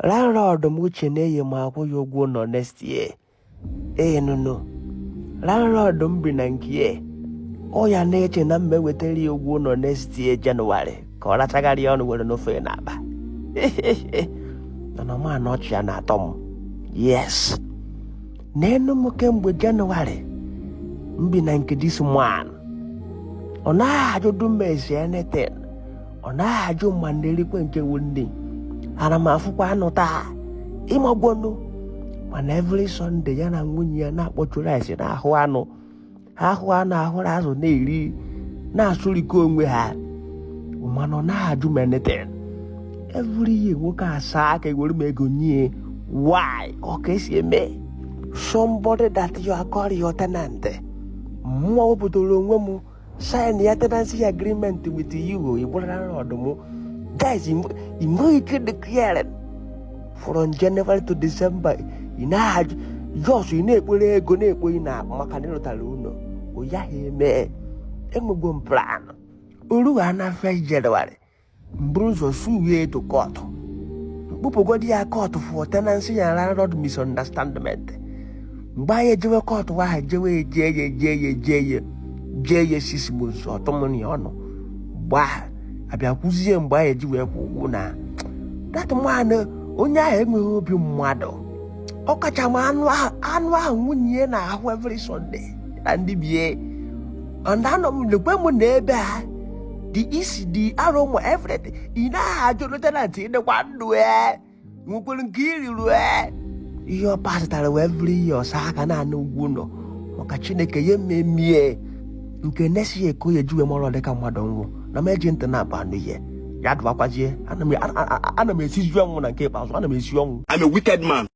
landlord muche na-eyi ma akwụghị ụgwọ nọ next year. No. Landlord mbi na nke ọ ya na-eche na mma wetara ya ụgwọ nọ next year January ka ọ rachagharị ọnụ were n'ofe na-aba. Na ma nọchi ya na-atọ m. Yes. N'enu m kemgbe January mbi na nke this man. Ọ na-ajụ dumesi anything. Ọ na-ajụ ma na-erikwe nke wunde. Ana m afụkwa anụ taa ịmagwọnụ mana every Sunday ya na nwunye ya na-akpọchu rice na-ahụ anụ ahụrụ azụ na-eri na-asụrịkọ onwe ha mana ọ na-ajụ m anything. Every year nwoke asa aka ewere m ego nye. Why? Ọ ka esi eme somebody that you are calling your tenant. Mwa wepụtara onwe m sign ya tenancy agreement with you. Ịbụrụla ọdụm. Guys, you can declare from January to December. You know, just you need to go in a Macanero Taluno. We are here, and plan. Uruana 1st January. Bruce was soon way to court. Bupo got the court for tenancy and landlord misunderstandment. Buy a jewel court, why Jay 6 months or Tomony honor. Why? Abiakuzie mgbe eji wee kwụ na that man onye ahụ enweghị obi mmadụ ọkacha ma anụ ahụ nwunye na ahụ every Sunday na ndị bie anọ m lekwe m na ebe a the aroma everything ị na-ajụ lieutenant ịdịkwa ndụ nwekwere nke iriru ihe ọ pasịtara wee every year ọsa aka na-anụ ugwu nọ maka Chineke ya mmemie nke nesi eko ya ejiwe mọrọ dịka mmadụ nwụ na m eji ntị na-aba anụ ihe ya dụwakwazie ana m esizi ọnwụ na nke ikpeazụ ana m esi ọnwụ. I'm a wicked man.